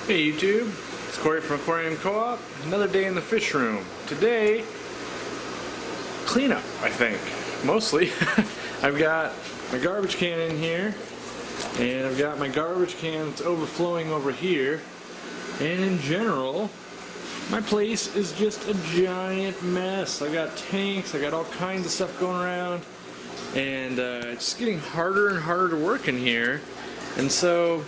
Hey YouTube, it's Corey from Aquarium Co-op. Another day in the fish room. Today, cleanup, I think. Mostly. I've got my garbage can in here, and I've got my garbage can that's overflowing over here. And in general, my place is just a giant mess. I got tanks, I got all kinds of stuff going around, and it's just getting harder and harder to work in here. And so,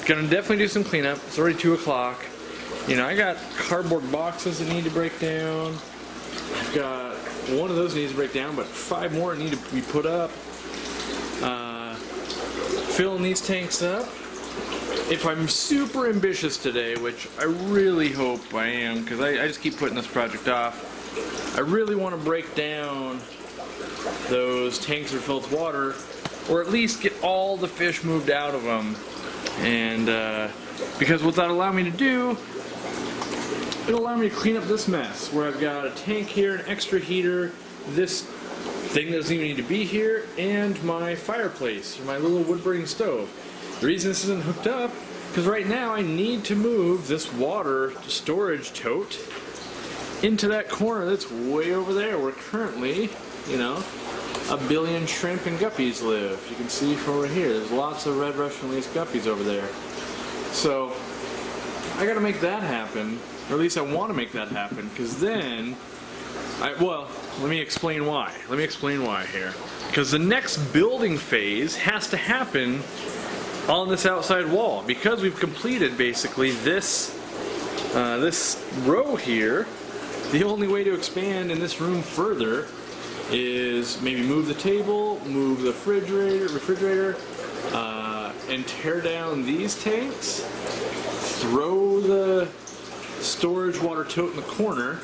gonna definitely do some cleanup. It's already 2 o'clock. You know, I got cardboard boxes that need to break down. I've got one of those needs to break down, but 5 more need to be put up. Filling these tanks up. If I'm super ambitious today, which I really hope I am, because I just keep putting this project off, I really want to break down those tanks that are filled with water, or at least get all the fish moved out of them. And because what that'll allow me to do, it'll allow me to clean up this mess where I've got a tank here, an extra heater, this thing that doesn't even need to be here, and my fireplace, or my little wood burning stove. The reason this isn't hooked up, because right now I need to move this water storage tote into that corner that's way over there where currently, you know, 1 billion shrimp and guppies live. You can see from over here, there's lots of red Russian lace guppies over there. So, I gotta make that happen, or at least I want to make that happen, because then, well, let me explain why. Let me explain why here. Because the next building phase has to happen on this outside wall. Because we've completed basically this row here, the only way to expand in this room further is maybe move the table, move the refrigerator, and tear down these tanks, throw the storage water tote in the corner,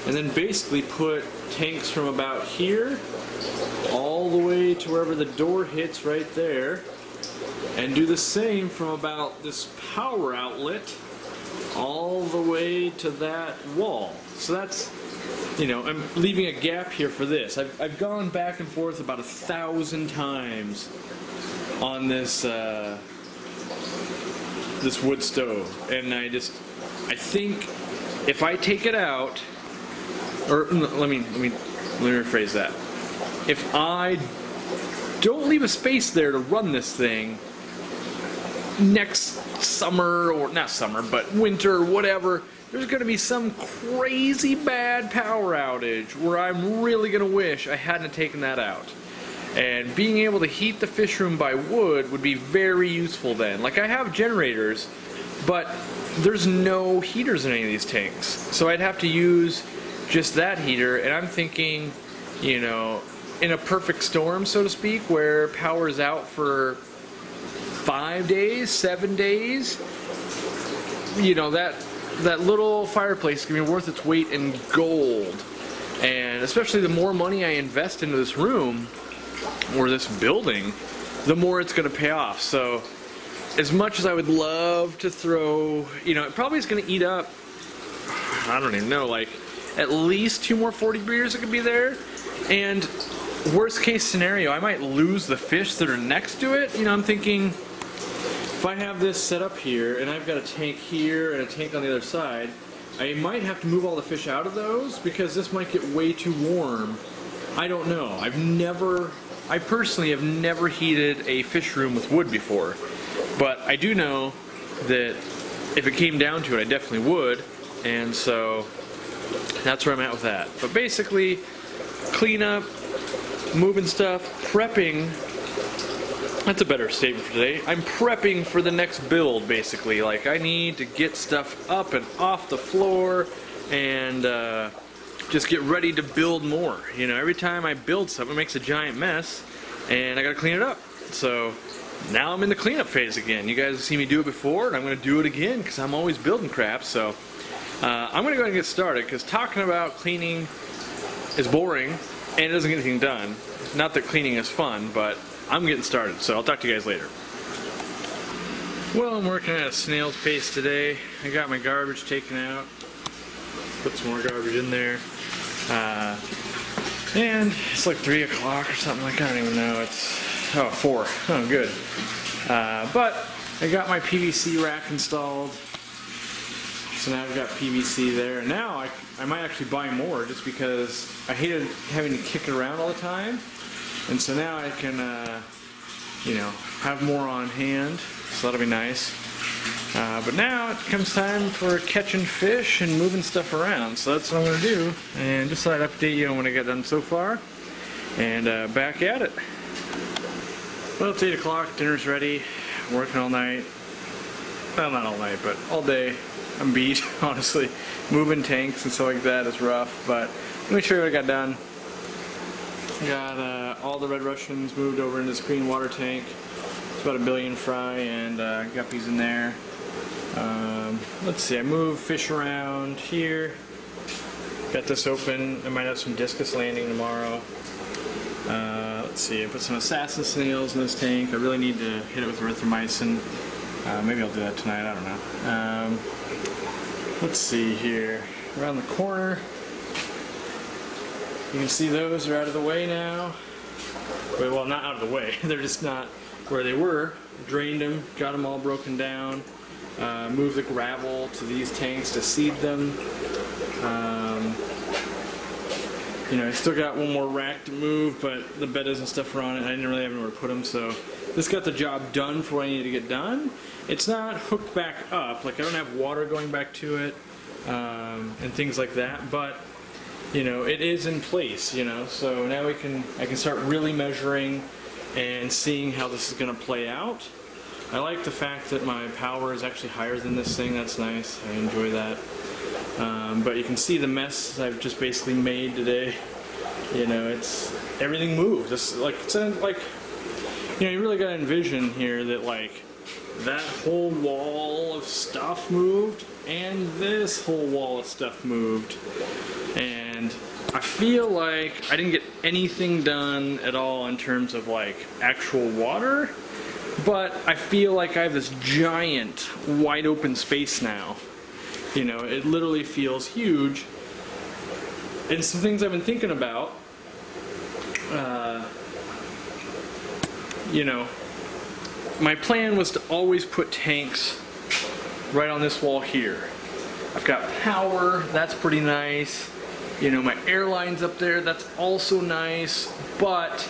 and then basically put tanks from about here all the way to wherever the door hits right there, and do the same from about this power outlet all the way to that wall. So that's, you know, I'm leaving a gap here for this. I've gone back and forth about 1,000 times on this this wood stove, and I think if I take it out, or let me rephrase that. If I don't leave a space there to run this thing next summer, or not summer, but winter, whatever, there's going to be some crazy bad power outage where I'm really going to wish I hadn't taken that out. And being able to heat the fish room by wood would be very useful then. Like, I have generators, but there's no heaters in any of these tanks. So I'd have to use just that heater, and I'm thinking, you know, in a perfect storm, so to speak, where power is out for 5 days, 7 days, you know, that little fireplace is going to be worth its weight in gold. And especially the more money I invest into this room, or this building, the more it's going to pay off. So, as much as I would love to throw, you know, it probably is going to eat up, I don't even know, like, at least 2 more 40 breeders that could be there. And worst case scenario, I might lose the fish that are next to it. You know, I'm thinking, if I have this set up here, and I've got a tank here and a tank on the other side, I might have to move all the fish out of those because this might get way too warm. I don't know. I personally have never heated a fish room with wood before. But I do know that if it came down to it, I definitely would. And so that's where I'm at with that. But basically, cleanup, moving stuff, prepping. That's a better statement for today. I'm prepping for the next build, basically. Like, I need to get stuff up and off the floor and just get ready to build more. You know, every time I build something, it makes a giant mess, and I gotta clean it up. So now I'm in the cleanup phase again. You guys have seen me do it before, and I'm gonna do it again because I'm always building crap. So I'm gonna go ahead and get started, because talking about cleaning is boring and it doesn't get anything done. Not that cleaning is fun, but I'm getting started, so I'll talk to you guys later. Well, I'm working at a snail's pace today. I got my garbage taken out. Put some more garbage in there. And it's like 3 o'clock or something like that. I don't even know. It's 4. Oh, good. But I got my PVC rack installed. So now I've got PVC there. And now I might actually buy more just because I hated having to kick it around all the time. And so now I can, you know, have more on hand. So that'll be nice. But now it comes time for catching fish and moving stuff around. So that's what I'm going to do. And just thought I'd update you on what I got done so far. And back at it. Well, it's 8 o'clock. Dinner's ready. I'm working all night. Well, not all night, but all day. I'm beat, honestly. Moving tanks and stuff like that is rough. But let me show you what I got done. Got all the red Russians moved over into this green water tank. It's about 1 billion fry and guppies in there. Let's see, I moved fish around here. Got this open. I might have some discus landing tomorrow. Let's see, I put some assassin snails in this tank. I really need to hit it with erythromycin. Maybe I'll do that tonight, I don't know. Let's see here. Around the corner. You can see those are out of the way now. Well, not out of the way. They're just not where they were. Drained them, got them all broken down. Moved the gravel to these tanks to seed them. You know, I still got one more rack to move, but the bedders and stuff are on it. I didn't really have anywhere to put them, so this got the job done for what I needed to get done. It's not hooked back up, like I don't have water going back to it and things like that, but you know, it is in place, you know, so now I can start really measuring and seeing how this is going to play out. I like the fact that my power is actually higher than this thing. That's nice. I enjoy that. But you can see the mess I've just basically made today. You know, it's everything moves. It's like you know, you really got to envision here that like that whole wall of stuff moved and this whole wall of stuff moved. And I feel like I didn't get anything done at all in terms of like actual water, but I feel like I have this giant wide open space now. You know, it literally feels huge. And some things I've been thinking about, you know, my plan was to always put tanks right on this wall here. I've got power, that's pretty nice. You know, my airline's up there, that's also nice. But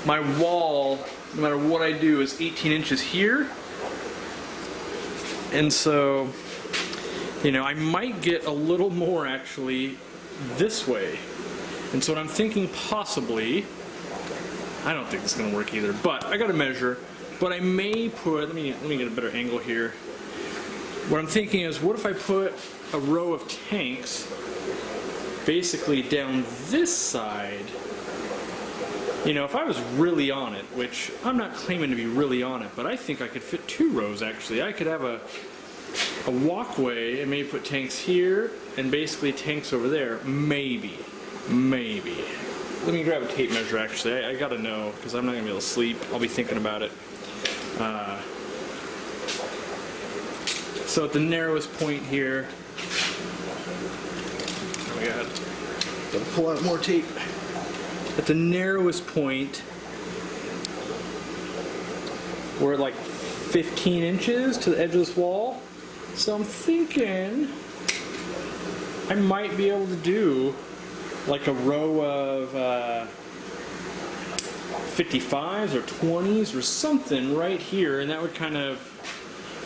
my wall, no matter what I do, is 18 inches here. And so, you know, I might get a little more actually this way. And so what I'm thinking possibly, I don't think it's going to work either, but I got to measure. But I may put, let me get a better angle here. What I'm thinking is, what if I put a row of tanks basically down this side? You know, if I was really on it, which I'm not claiming to be really on it, but I think I could fit 2 rows actually. I could have a walkway and maybe put tanks here and basically tanks over there. Maybe. Let me grab a tape measure actually. I gotta know because I'm not gonna be able to sleep. I'll be thinking about it. So at the narrowest point here, oh my god, gotta pull out more tape. At the narrowest point, we're at like 15 inches to the edge of this wall. So I'm thinking I might be able to do like a row of 55s or 20s or something right here, and that would kind of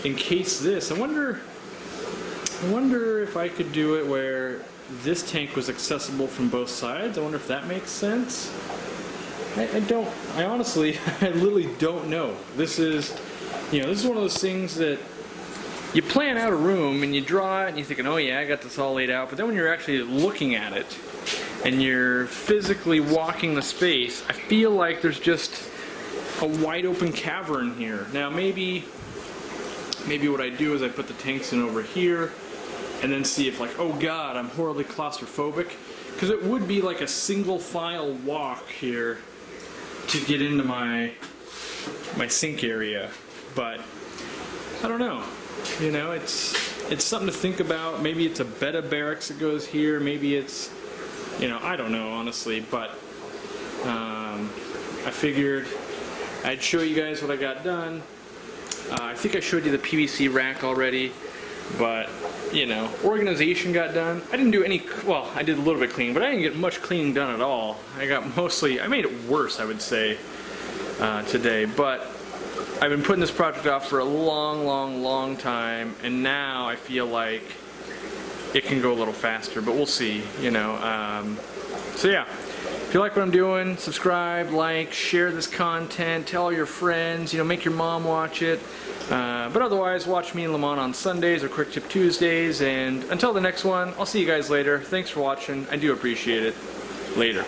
encase this. I wonder if I could do it where this tank was accessible from both sides. I wonder if that makes sense. I honestly, I literally don't know. This is, you know, this is one of those things that you plan out a room and you draw it and you're thinking, oh yeah, I got this all laid out. But then when you're actually looking at it and you're physically walking the space, I feel like there's just a wide open cavern here. Now maybe what I do is I put the tanks in over here and then see if like, oh god, I'm horribly claustrophobic. Because it would be like a single file walk here to get into my sink area. But I don't know. You know, it's something to think about. Maybe it's a beta barracks that goes here. Maybe it's, you know, I don't know honestly. But I figured I'd show you guys what I got done. I think I showed you the PVC rack already. But, you know, organization got done. I didn't do any, well, I did a little bit cleaning, but I didn't get much cleaning done at all. I made it worse, I would say, today. But I've been putting this project off for a long time, and now I feel like it can go a little faster, but we'll see, you know. So yeah, if you like what I'm doing, subscribe, like, share this content, tell all your friends, you know, make your mom watch it. But otherwise, watch me and Lamont on Sundays or Quick Tip Tuesdays, and until the next one, I'll see you guys later. Thanks for watching. I do appreciate it. Later.